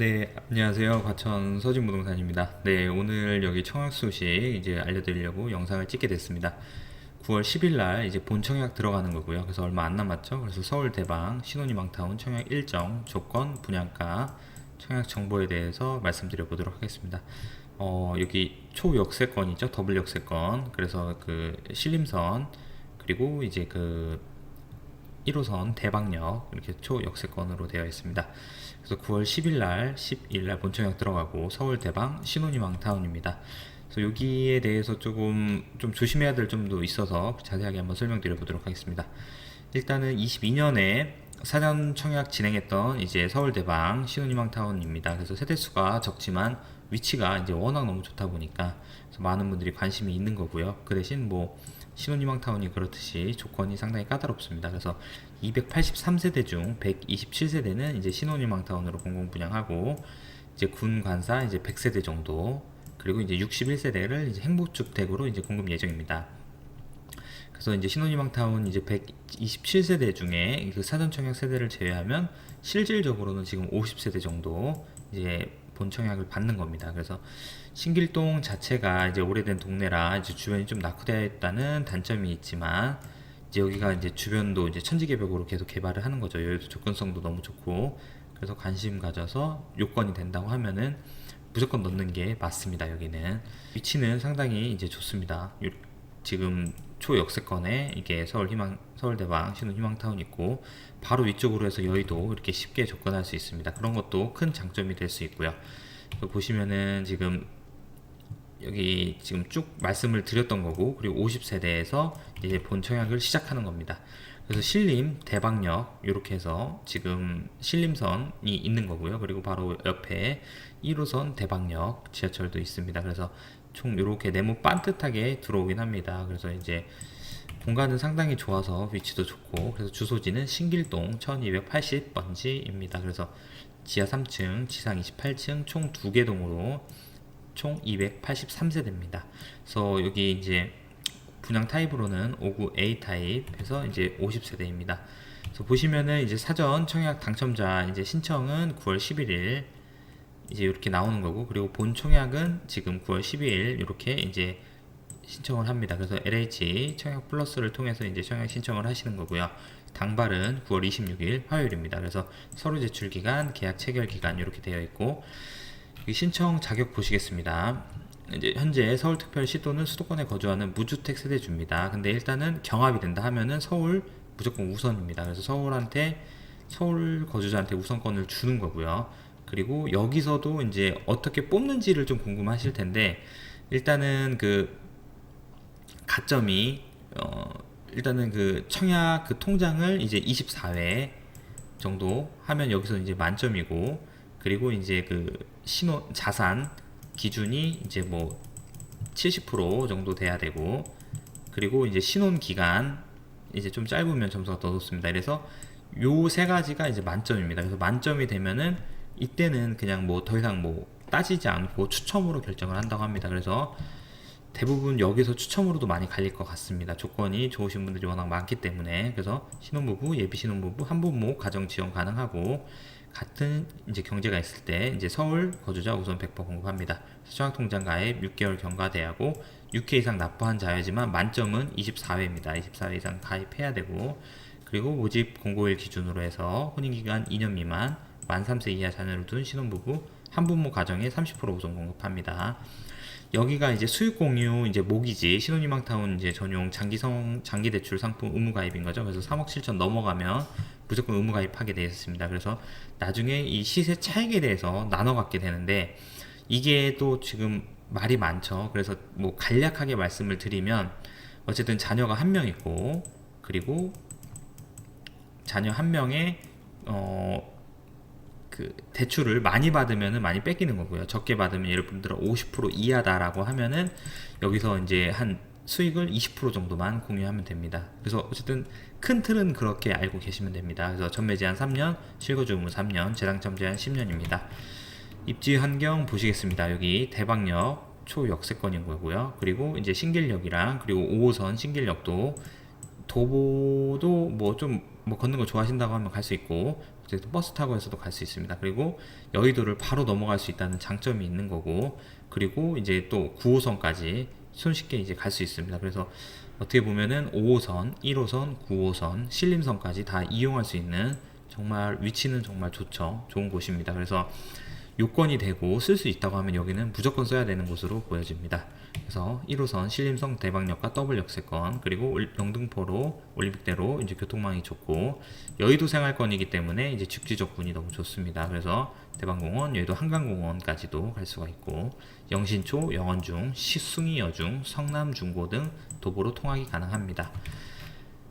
네, 안녕하세요. 과천 서진부동산입니다. 네, 오늘 여기 청약 소식 이제 알려드리려고 영상을 찍게 됐습니다. 9월 10일 날 이제 본 청약 들어가는 거고요. 그래서 얼마 안 남았죠. 그래서 서울 대방 신혼희망타운 청약 일정, 조건, 분양가, 청약 정보에 대해서 말씀드려 보도록 하겠습니다. 여기 초역세권이죠. 더블 역세권. 그래서 그 신림선 그리고 이제 그 1호선 대방역 이렇게 초역세권으로 되어 있습니다. 그래서 9월 10일 날, 10일 날 본청약 들어가고 서울 대방 신혼희망 타운입니다. 그래서 여기에 대해서 조금 좀 조심해야 될 점도 있어서 자세하게 한번 설명드려 보도록 하겠습니다. 일단은 22년에 사전 청약 진행했던 이제 서울 대방 신혼희망 타운입니다. 그래서 세대수가 적지만 위치가 이제 워낙 너무 좋다 보니까 많은 분들이 관심이 있는 거고요. 그 대신 뭐 신혼희망 타운이 그렇듯이 조건이 상당히 까다롭습니다. 그래서 283세대 중 127세대는 이제 신혼희망 타운으로 공공 분양하고 이제 군 관사 이제 100세대 정도 그리고 이제 61세대를 이제 행복주택으로 이제 공급 예정입니다. 그래서 이제 신혼희망 타운 이제 127세대 중에 그 사전 청약 세대를 제외하면 실질적으로는 지금 50세대 정도 이제 본 청약을 받는 겁니다. 그래서 신길동 자체가 이제 오래된 동네라 이제 주변이 좀 낙후되어 있다는 단점이 있지만 이제 여기가 이제 주변도 이제 천지개벽으로 계속 개발을 하는 거죠. 여기도 접근성도 너무 좋고 그래서 관심 가져서 요건이 된다고 하면은 무조건 넣는 게 맞습니다. 여기는 위치는 상당히 이제 좋습니다. 지금 초역세권에 이게 서울대방 신혼희망타운 있고 바로 위쪽으로 해서 여의도 이렇게 쉽게 접근할 수 있습니다. 그런 것도 큰 장점이 될 수 있고요. 보시면은 지금 여기 지금 쭉 말씀을 드렸던 거고 그리고 50세대에서 이제 본 청약을 시작하는 겁니다. 그래서 신림 대방역 이렇게 해서 지금 신림선이 있는 거고요. 그리고 바로 옆에 1호선 대방역 지하철도 있습니다. 그래서 총 이렇게 네모 반듯하게 들어오긴 합니다. 그래서 이제 공간은 상당히 좋아서 위치도 좋고 그래서 주소지는 신길동 1280번지입니다. 그래서 지하 3층, 지상 28층 총 2개 동으로 총 283세대입니다. 그래서 여기 이제 분양 타입으로는 59A 타입 해서 이제 50세대입니다. 그래서 보시면은 이제 사전 청약 당첨자 이제 신청은 9월 11일 이제 이렇게 나오는 거고 그리고 본 청약은 지금 9월 12일 이렇게 이제 신청을 합니다. 그래서 LH 청약 플러스를 통해서 이제 청약 신청을 하시는 거고요. 당발은 9월 26일 화요일입니다. 그래서 서류 제출 기간, 계약 체결 기간 이렇게 되어 있고 신청 자격 보시겠습니다. 이제 현재 서울특별시도는 수도권에 거주하는 무주택 세대주입니다. 근데 일단은 경합이 된다 하면은 서울 무조건 우선입니다. 그래서 서울 거주자한테 우선권을 주는 거고요. 그리고 여기서도 이제 어떻게 뽑는지를 좀 궁금하실 텐데 일단은 그 가점이 일단은 그 청약 그 통장을 이제 24회 정도 하면 여기서 이제 만점이고 그리고 이제 그 신호 자산 기준이 이제 뭐 70% 정도 돼야 되고 그리고 이제 신혼 기간 이제 좀 짧으면 점수가 더 높습니다. 그래서 요 세 가지가 이제 만점입니다. 그래서 만점이 되면은 이때는 그냥 뭐 더 이상 뭐 따지지 않고 추첨으로 결정을 한다고 합니다. 그래서 대부분 여기서 추첨으로도 많이 갈릴 것 같습니다. 조건이 좋으신 분들이 워낙 많기 때문에 그래서 신혼부부, 예비신혼부부, 한부모 가정 지원 가능하고 같은 이제 경제가 있을 때 이제 서울 거주자 우선 100% 공급합니다. 청약통장 가입 6개월 경과돼야하고 6회 이상 납부한 자여지만 만점은 24회입니다. 24회 이상 가입해야 되고 그리고 모집 공고일 기준으로 해서 혼인기간 2년 미만 만 3세 이하 자녀를 둔 신혼부부 한부모 가정에 30% 우선 공급합니다. 여기가 이제 수익공유 이제 모기지 신혼희망타운 이제 전용 장기 대출 상품 의무 가입인 거죠. 그래서 3억 7천 넘어가면 무조건 의무 가입하게 되어 있습니다. 그래서 나중에 이 시세 차익에 대해서 나눠 갖게 되는데 이게 또 지금 말이 많죠. 그래서 뭐 간략하게 말씀을 드리면 어쨌든 자녀가 한 명 있고 그리고 자녀 한 명에 그 대출을 많이 받으면은 많이 뺏기는 거고요. 적게 받으면 예를 들어 50% 이하다라고 하면은 여기서 이제 한 수익을 20% 정도만 공유하면 됩니다. 그래서 어쨌든 큰 틀은 그렇게 알고 계시면 됩니다. 그래서 전매 제한 3년, 실거주 의무 3년, 재당첨 제한 10년입니다. 입지 환경 보시겠습니다. 여기 대방역 초역세권인 거고요. 그리고 이제 신길역이랑 그리고 5호선 신길역도 도보도 뭐 좀 뭐 걷는 거 좋아하신다고 하면 갈 수 있고 어쨌든 버스 타고 해서도 갈 수 있습니다. 그리고 여의도를 바로 넘어갈 수 있다는 장점이 있는 거고, 그리고 이제 또 9호선까지 손쉽게 이제 갈 수 있습니다. 그래서 어떻게 보면은 5호선, 1호선, 9호선, 신림선까지 다 이용할 수 있는, 정말 위치는 정말 좋은 곳입니다. 그래서 요건이 되고 쓸 수 있다고 하면 여기는 무조건 써야 되는 곳으로 보여집니다. 그래서 1호선 신림성 대방역과 더블 역세권, 그리고 영등포로 올림픽대로 이제 교통망이 좋고, 여의도 생활권이기 때문에 이제 직지적군이 너무 좋습니다. 그래서 대방공원, 여의도 한강공원까지도 갈 수가 있고, 영신초, 영원중, 숭이여중, 성남중고 등 도보로 통학이 가능합니다.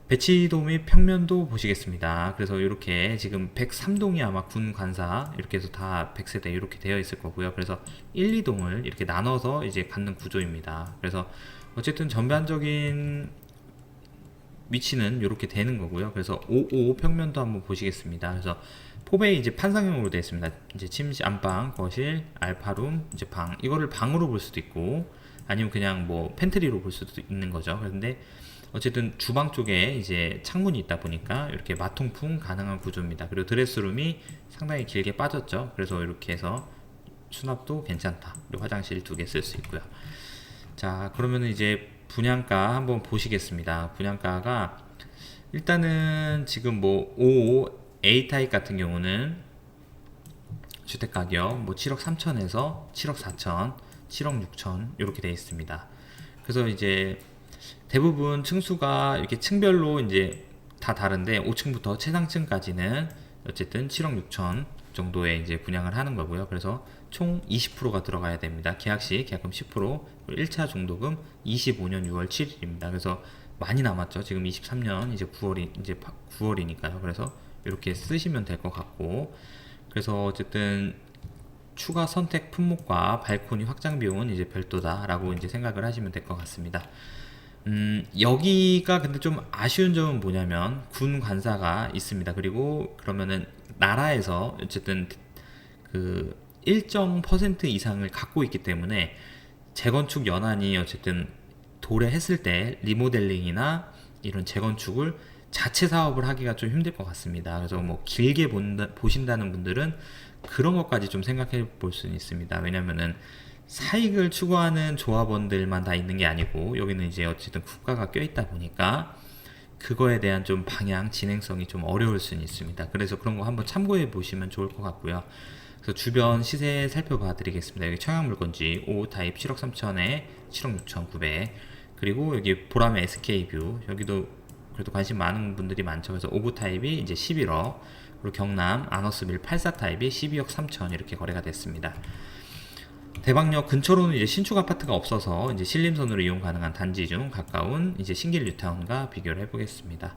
배치도 및 평면도 보시겠습니다. 그래서 이렇게 지금 103동이 아마 군 관사 이렇게 해서 다 100세대 이렇게 되어 있을 거고요. 그래서 1, 2동을 이렇게 나눠서 이제 갖는 구조입니다. 그래서 어쨌든 전반적인 위치는 이렇게 되는 거고요. 그래서 55 평면도 한번 보시겠습니다. 그래서 포베이 이제 판상형으로 되어 있습니다. 이제 침실, 안방, 거실, 알파룸, 이제 방, 이거를 방으로 볼 수도 있고, 아니면 그냥 뭐 팬트리로 볼 수도 있는 거죠. 그런데 어쨌든 주방 쪽에 이제 창문이 있다 보니까 이렇게 마통풍 가능한 구조입니다. 그리고 드레스룸이 상당히 길게 빠졌죠. 그래서 이렇게 해서 수납도 괜찮다. 그리고 화장실 2개 쓸 수 있고요. 자, 그러면 이제 분양가 한번 보시겠습니다. 분양가가 일단은 지금 뭐 55 A타입 같은 경우는 주택가격 뭐 7억 3천에서 7억 4천, 7억 6천 이렇게 되어 있습니다. 그래서 이제 대부분 층수가 이렇게 층별로 이제 다 다른데 5층부터 최상층까지는 어쨌든 7억 6천 정도에 이제 분양을 하는 거고요. 그래서 총 20%가 들어가야 됩니다. 계약 시 계약금 10%, 1차 중도금 25년 6월 7일입니다. 그래서 많이 남았죠. 지금 23년 이제 9월이니까요. 그래서 이렇게 쓰시면 될 것 같고, 그래서 어쨌든 추가 선택 품목과 발코니 확장 비용은 이제 별도다라고 이제 생각을 하시면 될 것 같습니다. 여기가 근데 좀 아쉬운 점은 뭐냐면 군 관사가 있습니다. 그리고 그러면은 나라에서 어쨌든 그 일정 퍼센트 이상을 갖고 있기 때문에 재건축 연한이 어쨌든 도래했을 때 리모델링이나 이런 재건축을 자체 사업을 하기가 좀 힘들 것 같습니다. 그래서 뭐 길게 보신다는 분들은 그런 것까지 좀 생각해 볼 수는 있습니다. 왜냐면은 사익을 추구하는 조합원들만 다 있는 게 아니고, 여기는 이제 어쨌든 국가가 껴있다 보니까 그거에 대한 좀 방향, 진행성이 좀 어려울 수는 있습니다. 그래서 그런 거 한번 참고해 보시면 좋을 것 같고요. 그래서 주변 시세 살펴봐 드리겠습니다. 여기 청약물건지 5타입 7억 3천에 7억 6천 9백, 그리고 여기 보람의 SK뷰, 여기도 그래도 관심 많은 분들이 많죠. 그래서 5구 타입이 이제 11억, 그리고 경남 아너스빌 84 타입이 12억 3천 이렇게 거래가 됐습니다. 대방역 근처로는 이제 신축 아파트가 없어서 이제 신림선으로 이용 가능한 단지 중 가까운 이제 신길 뉴타운과 비교를 해보겠습니다.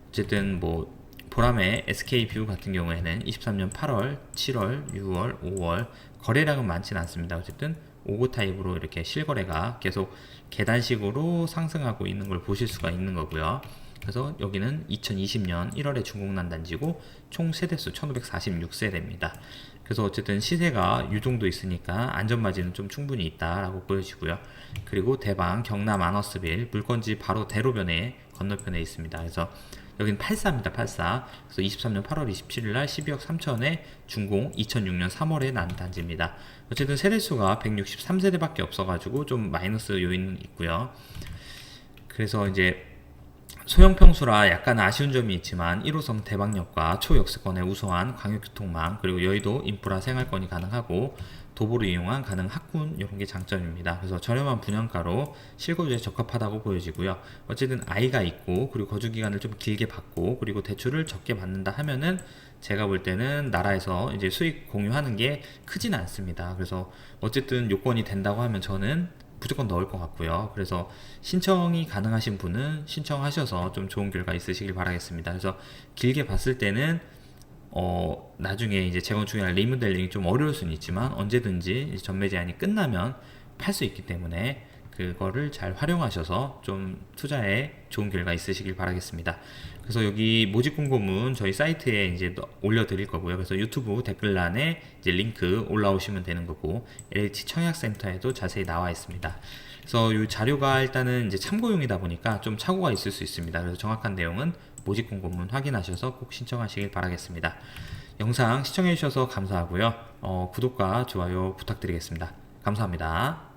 어쨌든 뭐 보람의 SK뷰 같은 경우에는 23년 8월, 7월, 6월, 5월 거래량은 많지는 않습니다. 어쨌든 5구 타입으로 이렇게 실거래가 계속 계단식으로 상승하고 있는 걸 보실 수가 있는 거고요. 그래서 여기는 2020년 1월에 준공난 단지고 총 세대수 1546세대입니다. 그래서 어쨌든 시세가 이 정도 있으니까 안전마진은 좀 충분히 있다라고 보여지고요. 그리고 대방 경남 아너스빌 물건지 바로 대로변에 건너편에 있습니다. 그래서 여기는 84입니다. 84. 그래서 23년 8월 27일 날 12억 3천에 준공 2006년 3월에 난 단지입니다. 어쨌든 세대수가 163세대밖에 없어가지고 좀 마이너스 요인은 있고요. 그래서 이제 소형 평수라 약간 아쉬운 점이 있지만 1호선 대방역과 초역세권에 우수한 광역교통망, 그리고 여의도 인프라 생활권이 가능하고 도보를 이용한 가능 학군, 이런 게 장점입니다. 그래서 저렴한 분양가로 실거주에 적합하다고 보여지고요. 어쨌든 아이가 있고, 그리고 거주 기간을 좀 길게 받고, 그리고 대출을 적게 받는다 하면은 제가 볼 때는 나라에서 이제 수익 공유하는 게 크진 않습니다. 그래서 어쨌든 요건이 된다고 하면 저는 무조건 넣을 것 같고요. 그래서 신청이 가능하신 분은 신청하셔서 좀 좋은 결과 있으시길 바라겠습니다. 그래서 길게 봤을 때는 나중에 이제 재건축이나 리모델링이 좀 어려울 수는 있지만 언제든지 전매 제한이 끝나면 팔 수 있기 때문에 그거를 잘 활용하셔서 좀 투자에 좋은 결과 있으시길 바라겠습니다. 그래서 여기 모집 공고문 저희 사이트에 이제 올려드릴 거고요. 그래서 유튜브 댓글란에 이제 링크 올라오시면 되는 거고, LH 청약센터에도 자세히 나와 있습니다. 그래서 이 자료가 일단은 이제 참고용이다 보니까 좀 착오가 있을 수 있습니다. 그래서 정확한 내용은 모집 공고문 확인하셔서 꼭 신청하시길 바라겠습니다. 영상 시청해주셔서 감사하고요. 구독과 좋아요 부탁드리겠습니다. 감사합니다.